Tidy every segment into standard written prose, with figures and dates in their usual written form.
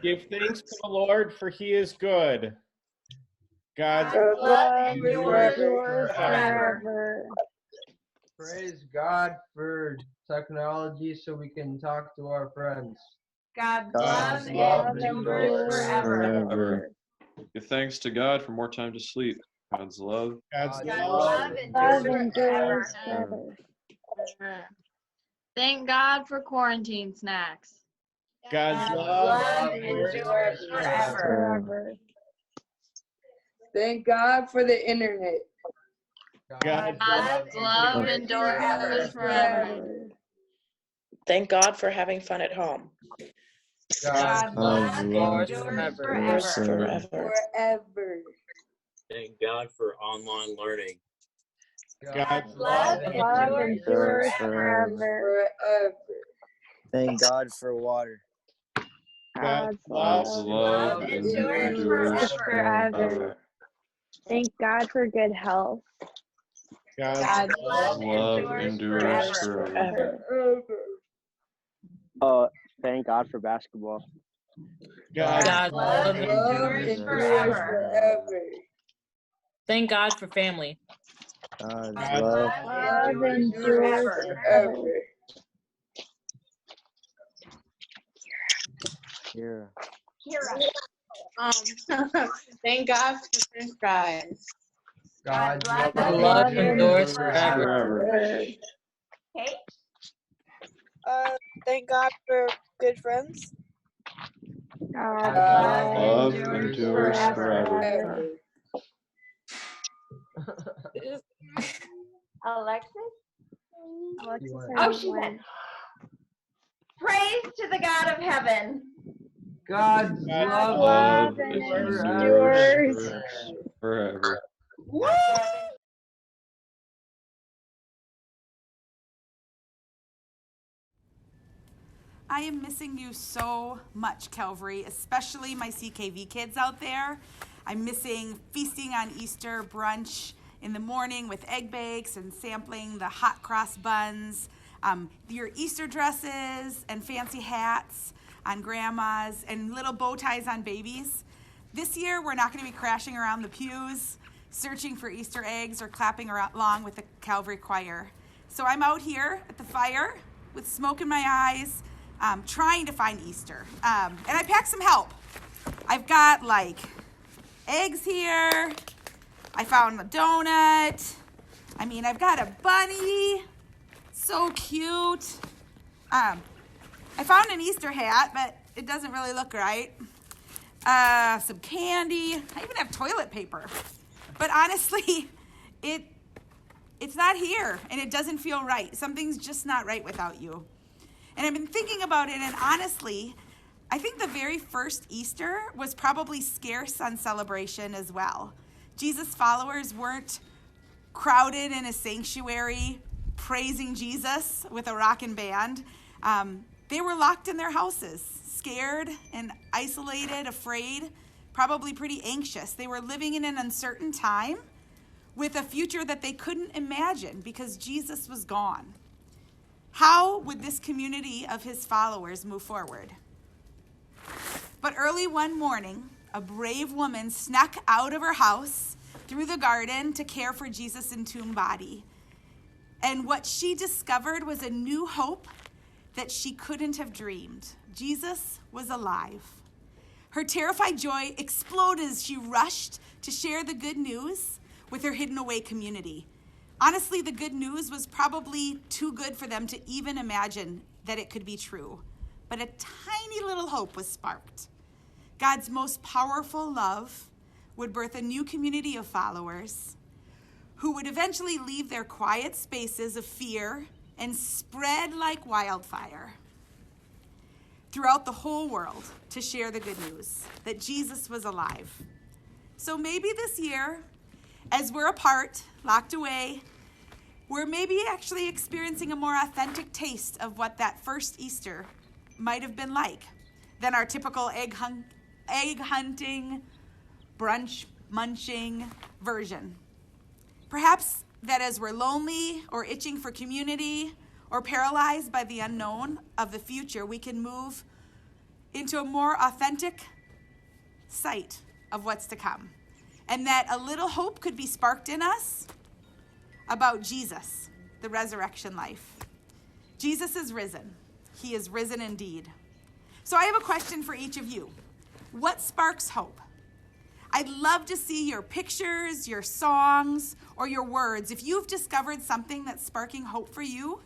Give thanks to the Lord, for he is good. God's love endures forever. Praise God for technology so we can talk to our friends. God's God's love endures forever. Give thanks to God for more time to sleep. God's love. God's love endures forever. Thank God for quarantine snacks. God's love endures forever. Thank God for the internet. God's love endures forever. Thank God for having fun at home. God's love endures forever. Forever. Thank God for online learning. God's love endures Forever. Thank God for water. God's love endures forever. Thank God for good health. God's love endures forever. Thank God for basketball. God's love endures forever. Thank God for family. God's Love endures forever. Kira. Thank God for French fries. God's love endures forever. Okay. Thank God for good friends. Love endures forever. Alexis? Oh, she went. Praise to the God of heaven. God's Love endures forever. Woo! I am missing you so much, Calvary, especially my CKV kids out there. I'm missing feasting on Easter brunch in the morning with egg bakes and sampling the hot cross buns, your Easter dresses and fancy hats on grandmas and little bow ties on babies. This year, we're not going to be crashing around the pews, searching for Easter eggs or clapping along with the Calvary choir. So I'm out here at the fire with smoke in my eyes, trying to find Easter. And I packed some help. I've got like eggs here. I found a donut. I've got a bunny. So cute. I found an Easter hat, but it doesn't really look right. Some candy. I even have toilet paper. But honestly, it's not here, and it doesn't feel right. Something's just not right without you. And I've been thinking about it, and honestly, I think the very first Easter was probably scarce on celebration as well. Jesus' followers weren't crowded in a sanctuary praising Jesus with a rockin' band. They were locked in their houses, scared and isolated, afraid, probably pretty anxious. They were living in an uncertain time with a future that they couldn't imagine because Jesus was gone. How would this community of his followers move forward? But early one morning, a brave woman snuck out of her house through the garden to care for Jesus' entombed body. And what she discovered was a new hope that she couldn't have dreamed. Jesus was alive. Her terrified joy exploded as she rushed to share the good news with her hidden away community. Honestly, the good news was probably too good for them to even imagine that it could be true. But a tiny little hope was sparked. God's most powerful love would birth a new community of followers who would eventually leave their quiet spaces of fear and spread like wildfire throughout the whole world to share the good news that Jesus was alive. So maybe this year, as we're apart, locked away, we're maybe actually experiencing a more authentic taste of what that first Easter might have been like than our typical egg hunting, brunch munching version. Perhaps that as we're lonely or itching for community or paralyzed by the unknown of the future, we can move into a more authentic sight of what's to come. And that a little hope could be sparked in us about Jesus, the resurrection life. Jesus is risen. He is risen indeed. So I have a question for each of you. What sparks hope? I'd love to see your pictures, your songs, or your words. If you've discovered something that's sparking hope for you,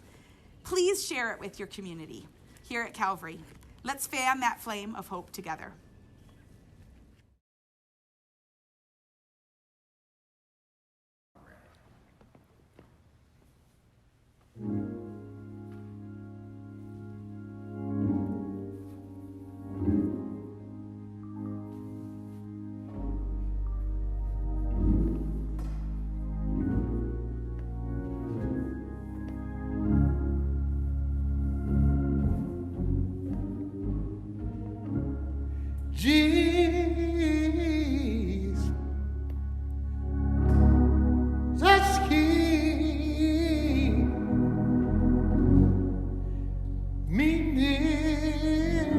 please share it with your community here at Calvary. Let's fan that flame of hope together. Jesus, keep me near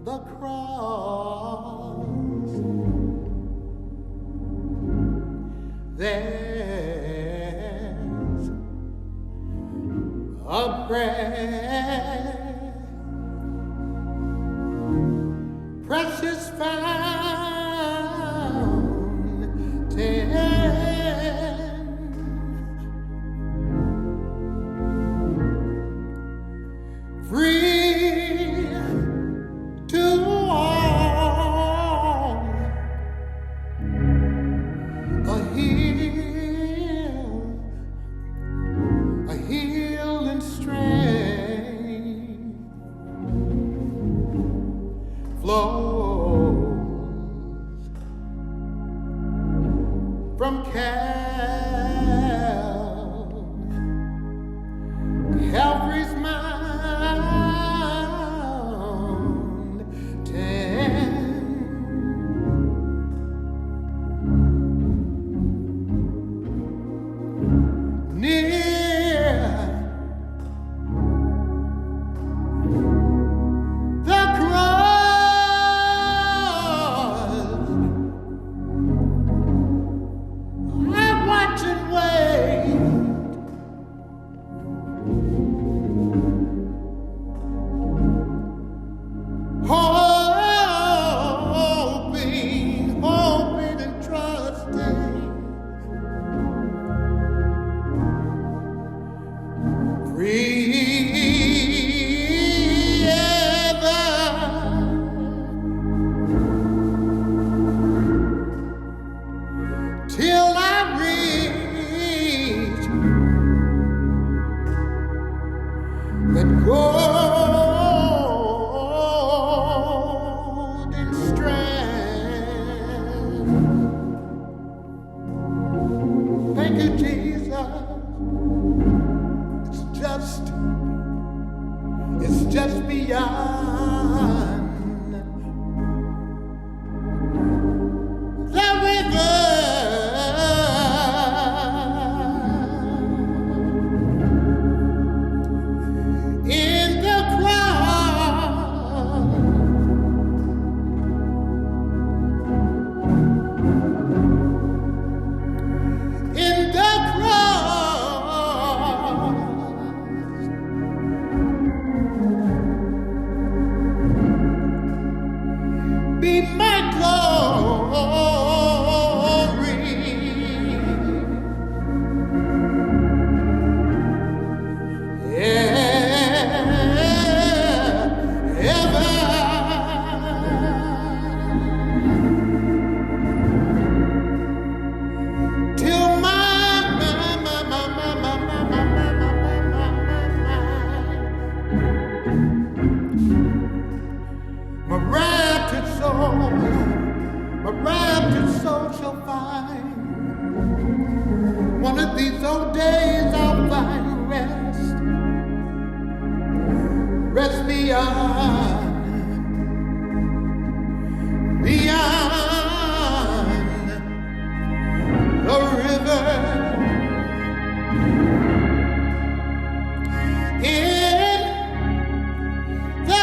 the cross. There's a precious fountain, free to all, a healing strength flows from Calvary's mountain, near the cross. I watch and wait, hoping and trusting, free ever, till I reach that golden strand. Thank you, Jesus. It's just beyond the river. In the crowd, in the cross, be my glory, ever, till my raptured soul shall find. One of these old days I'll find rest beyond the river. In the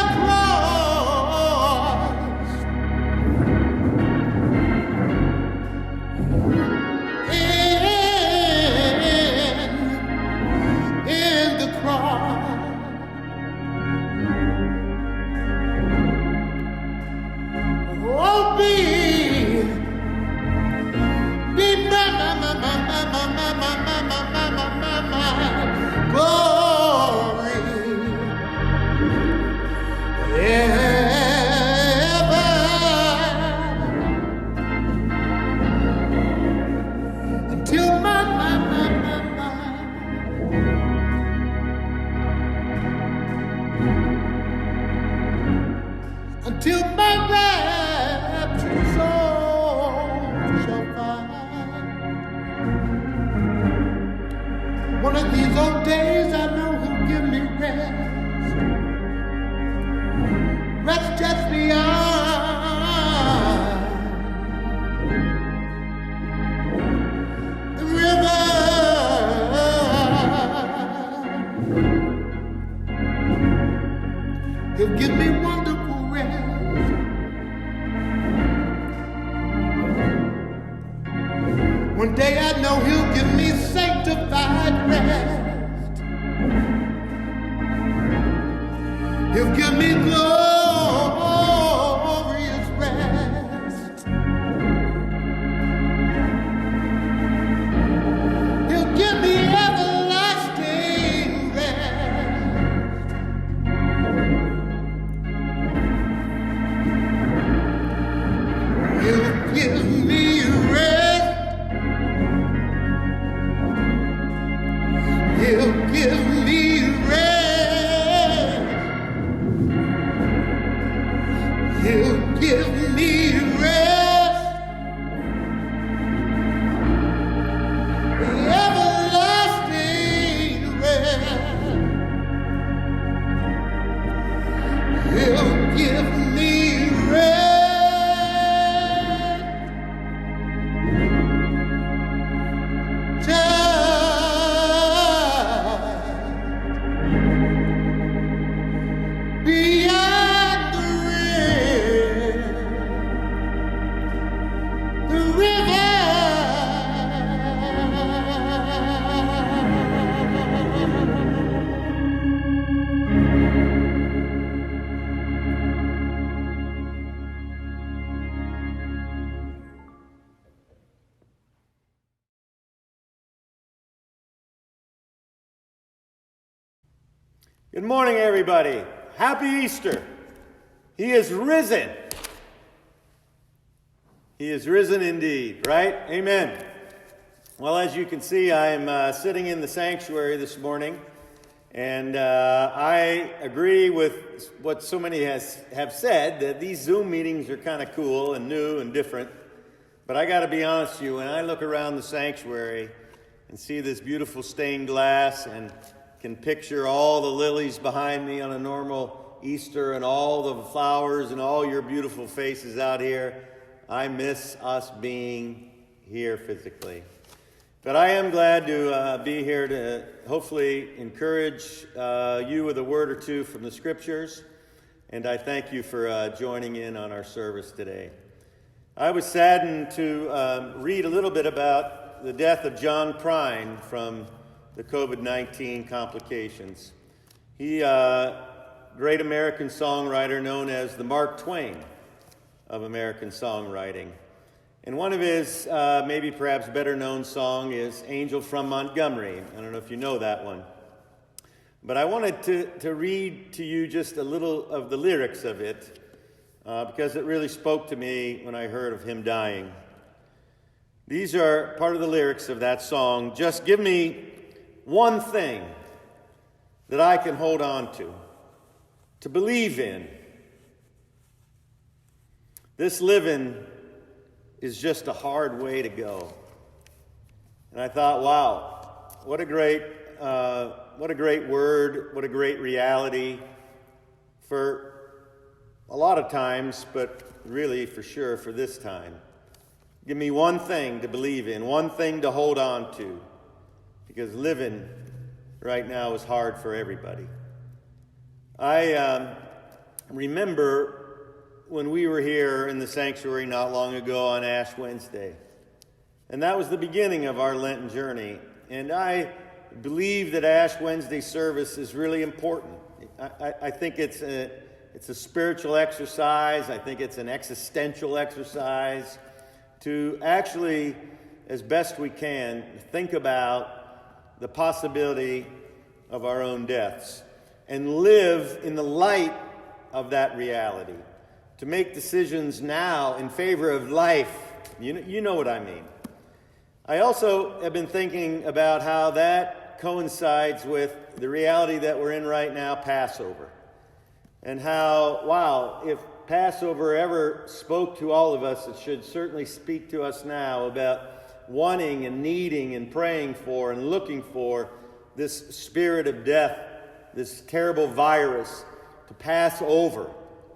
One day I know he'll give me sanctified rest. He'll give me glorious rest. He'll give me everlasting rest. He'll give me rest. He'll give me rest. He'll give me rest. Everlasting rest. He'll give me rest. Beyond the river. Good morning, everybody. Happy Easter. He is risen. He is risen indeed, right? Amen. Well, as you can see, I am sitting in the sanctuary this morning, and I agree with what so many have said, that these Zoom meetings are kind of cool and new and different. But I got to be honest with you, when I look around the sanctuary and see this beautiful stained glass and can picture all the lilies behind me on a normal Easter and all the flowers and all your beautiful faces out here, I miss us being here physically. But I am glad to be here to hopefully encourage you with a word or two from the scriptures, and I thank you for joining in on our service today. I was saddened to read a little bit about the death of John Prine from the COVID-19 complications. He, great American songwriter known as the Mark Twain of American songwriting. And one of his maybe perhaps better known song is Angel from Montgomery. I don't know if you know that one. But I wanted to read to you just a little of the lyrics of it because it really spoke to me when I heard of him dying. These are part of the lyrics of that song. Just give me one thing that I can hold on to believe in. This living is just a hard way to go. And I thought, wow, what a great word, what a great reality for a lot of times, but really for sure for this time. Give me one thing to believe in, one thing to hold on to, because living right now is hard for everybody. I remember when we were here in the sanctuary not long ago on Ash Wednesday, and that was the beginning of our Lenten journey. And I believe that Ash Wednesday service is really important. I think it's a spiritual exercise. I think it's an existential exercise to actually, as best we can, think about the possibility of our own deaths and live in the light of that reality, to make decisions now in favor of life. You know what I mean. I also have been thinking about how that coincides with the reality that we're in right now, Passover. And how, wow, if Passover ever spoke to all of us, it should certainly speak to us now about wanting and needing and praying for and looking for this spirit of death, this terrible virus, to pass over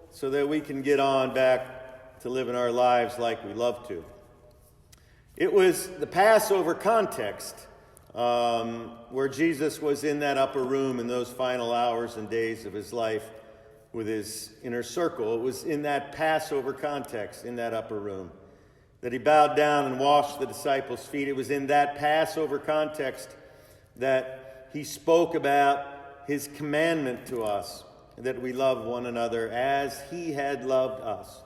so that we can get on back to living our lives like we love to. It was the Passover context where Jesus was in that upper room in those final hours and days of his life with his inner circle. It was in that Passover context, in that upper room. that he bowed down and washed the disciples' feet. It was in that Passover context that he spoke about his commandment to us, that we love one another as he had loved us.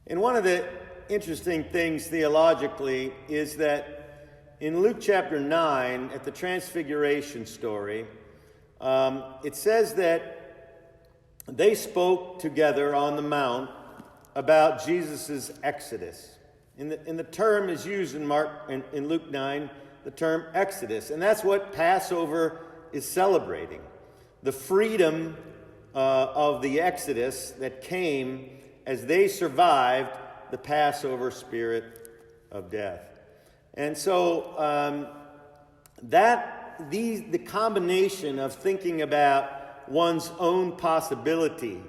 And one of the interesting things theologically is that in Luke chapter 9, at the Transfiguration story, it says that they spoke together on the mount about Jesus' exodus. And the term is used in Luke 9, the term exodus. And that's what Passover is celebrating. The freedom of the exodus that came as they survived the Passover spirit of death. And so the combination of thinking about one's own possibility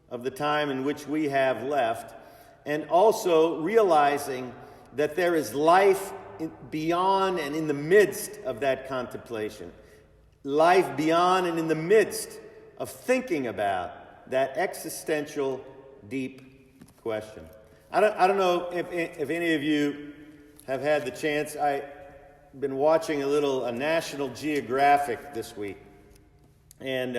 of the time in which we have left, and also realizing that there is life beyond and in the midst of that contemplation, life beyond and in the midst of thinking about that existential, deep question. I don't know if any of you have had the chance. I've been watching a National Geographic this week, and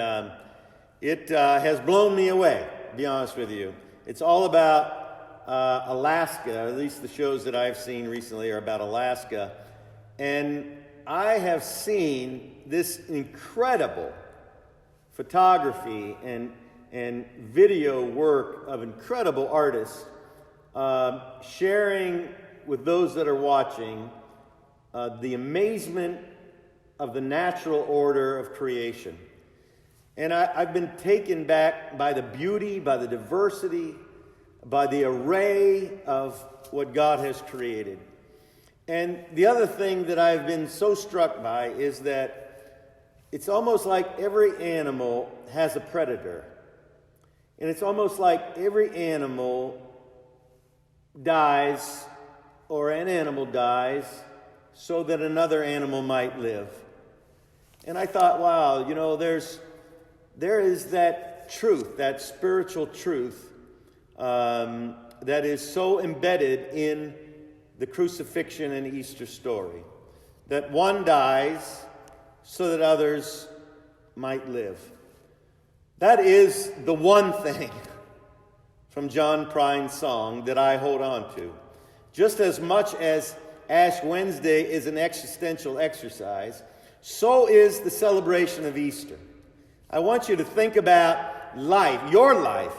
it has blown me away, to be honest with you. It's all about Alaska, at least the shows that I've seen recently are about Alaska. And I have seen this incredible photography and video work of incredible artists sharing with those that are watching the amazement of the natural order of creation. And I've been taken back by the beauty, by the diversity, by the array of what God has created. And the other thing that I've been so struck by is that it's almost like every animal has a predator. And it's almost like every animal dies, or an animal dies, so that another animal might live. And I thought, wow, there is that truth, that spiritual truth, that is so embedded in the crucifixion and Easter story, that one dies so that others might live. That is the one thing from John Prine's song that I hold on to. Just as much as Ash Wednesday is an existential exercise, so is the celebration of Easter. I want you to think about life, your life,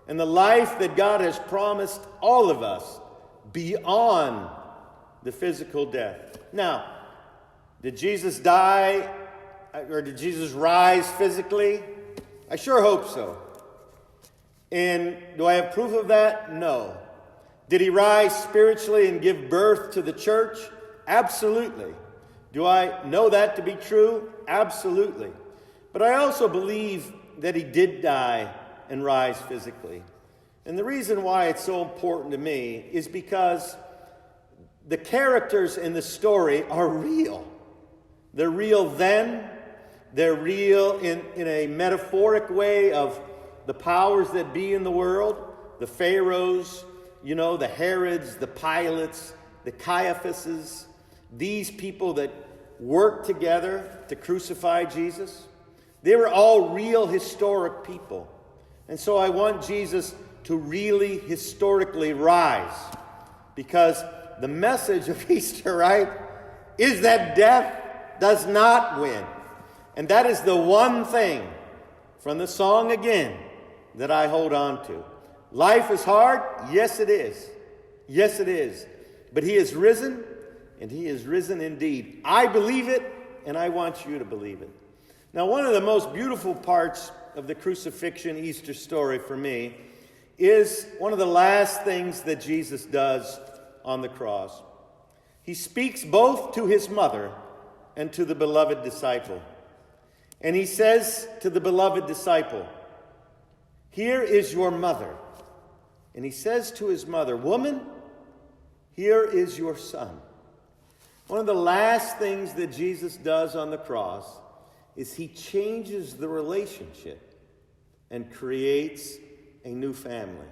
and the life that God has promised all of us beyond the physical death. Now, did Jesus die, or did Jesus rise physically? I sure hope so. And do I have proof of that? No. Did he rise spiritually and give birth to the church? Absolutely. Do I know that to be true? Absolutely. But I also believe that he did die and rise physically. And the reason why it's so important to me is because the characters in the story are real. They're real then. They're real in a metaphoric way of the powers that be in the world, the pharaohs, the Herods, the Pilates, the Caiaphases, these people that worked together to crucify Jesus. They were all real historic people. And so I want Jesus to really historically rise, because the message of Easter, right, is that death does not win. And that is the one thing from the song again that I hold on to. Life is hard. Yes, it is. Yes, it is. But he is risen, and he is risen indeed. I believe it, and I want you to believe it. Now, one of the most beautiful parts of the crucifixion Easter story for me is one of the last things that Jesus does on the cross. He speaks both to his mother and to the beloved disciple. And he says to the beloved disciple, "Here is your mother." And he says to his mother, "Woman, here is your son." One of the last things that Jesus does on the cross is he changes the relationship and creates a new family.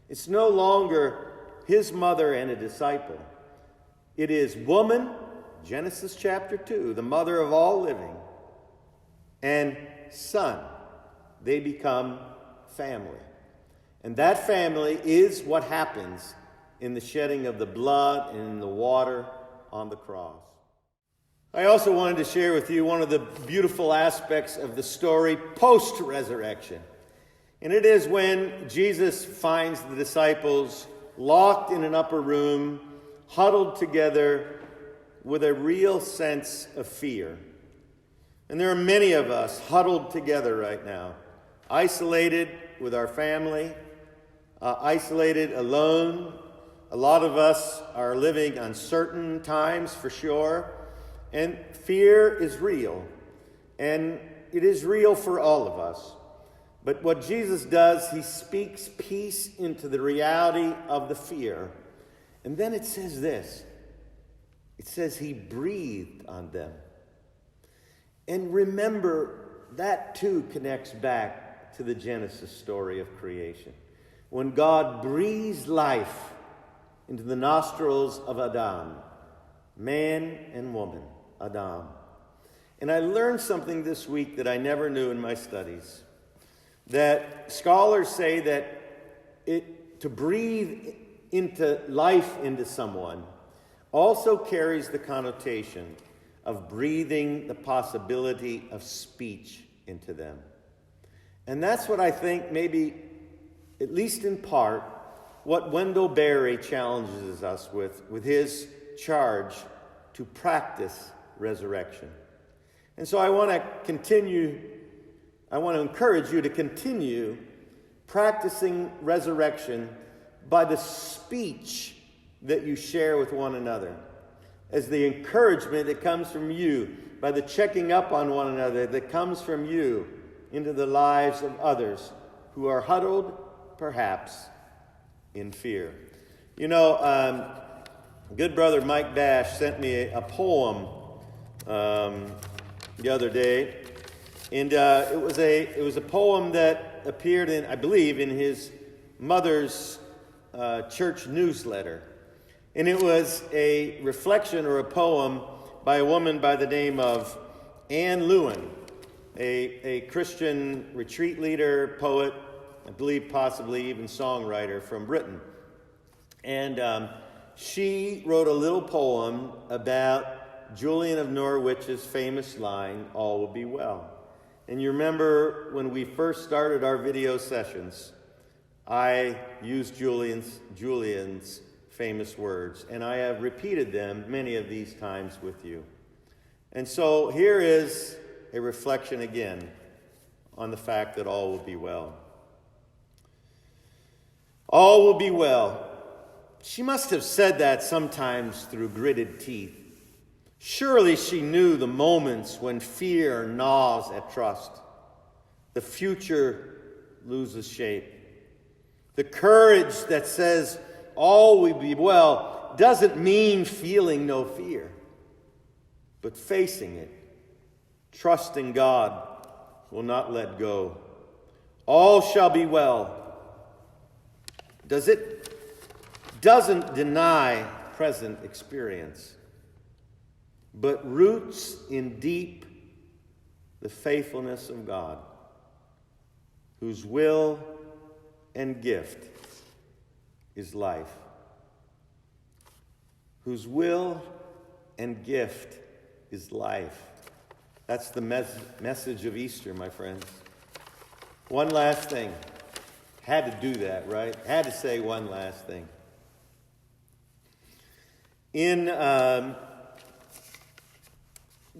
It's no longer his mother and a disciple. It is woman, Genesis chapter 2, the mother of all living, and son. They become family. And that family is what happens in the shedding of the blood and in the water on the cross. I also wanted to share with you one of the beautiful aspects of the story post-resurrection. And it is when Jesus finds the disciples locked in an upper room, huddled together with a real sense of fear. And there are many of us huddled together right now, isolated with our family, isolated alone. A lot of us are living uncertain times for sure, and fear is real, and it is real for all of us. But what Jesus does, he speaks peace into the reality of the fear. And then it says this. It says he breathed on them. And remember, that too connects back to the Genesis story of creation. When God breathes life into the nostrils of Adam, man and woman, Adam. And I learned something this week that I never knew in my studies. That scholars say that to breathe into life into someone also carries the connotation of breathing the possibility of speech into them. And that's what I think maybe, at least in part, what Wendell Berry challenges us with his charge to practice resurrection. And so I want to encourage you to continue practicing resurrection by the speech that you share with one another, as the encouragement that comes from you, by the checking up on one another that comes from you into the lives of others who are huddled, perhaps, in fear. You know, good brother Mike Bash sent me a poem the other day. And it was a poem that appeared in, I believe, in his mother's church newsletter. And it was a reflection or a poem by a woman by the name of Anne Lewin, a Christian retreat leader, poet, I believe possibly even songwriter from Britain. And she wrote a little poem about Julian of Norwich's famous line, "All will be well." And you remember when we first started our video sessions, I used Julian's famous words, and I have repeated them many of these times with you. And so here is a reflection again on the fact that all will be well. All will be well. She must have said that sometimes through gritted teeth. Surely she knew the moments when fear gnaws at trust. The future loses shape. The courage that says all will be well doesn't mean feeling no fear, but facing it, trusting God will not let go. All shall be well. Doesn't deny present experience, but roots in deep the faithfulness of God, whose will and gift is life. Whose will and gift is life. That's the message of Easter, my friends. One last thing. Had to do that, right? Had to say one last thing. In the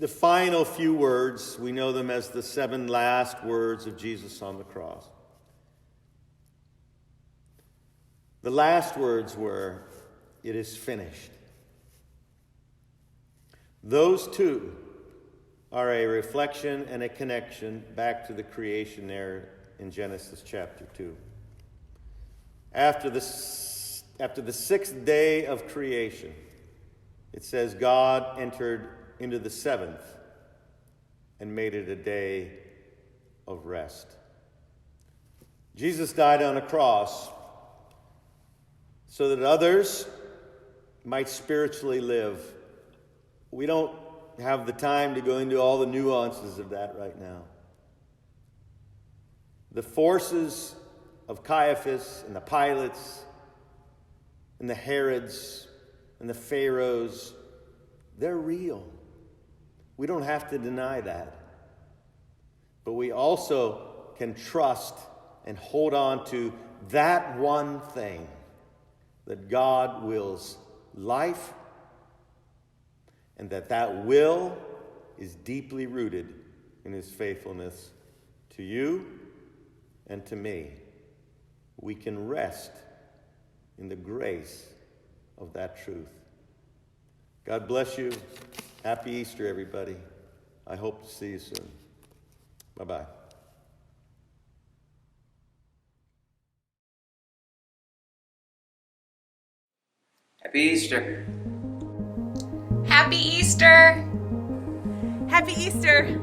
final few words, we know them as the 7 last words of Jesus on the cross. The last words were, "It is finished." Those two are a reflection and a connection back to the creation there in Genesis chapter 2. After the 6th day of creation, it says God entered into the 7th and made it a day of rest. Jesus died on a cross so that others might spiritually live. We don't have the time to go into all the nuances of that right now. The forces of Caiaphas and the Pilates and the Herods and the Pharaohs, they're real. We don't have to deny that. But we also can trust and hold on to that one thing, that God wills life, and that will is deeply rooted in his faithfulness to you and to me. We can rest in the grace of that truth. God bless you. Happy Easter, everybody. I hope to see you soon. Bye-bye. Happy Easter. Happy Easter. Happy Easter.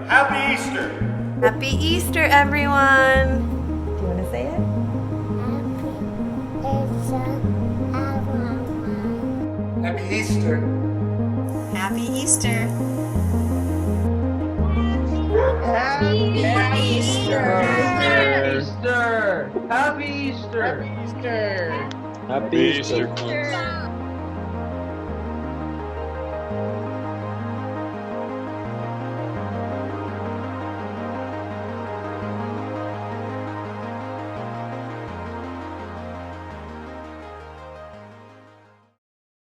Happy Easter. Happy Easter, everyone. Do you want to say it? Happy Easter. Happy Easter. Happy Easter. Easter. Happy Easter. Easter. Happy Easter.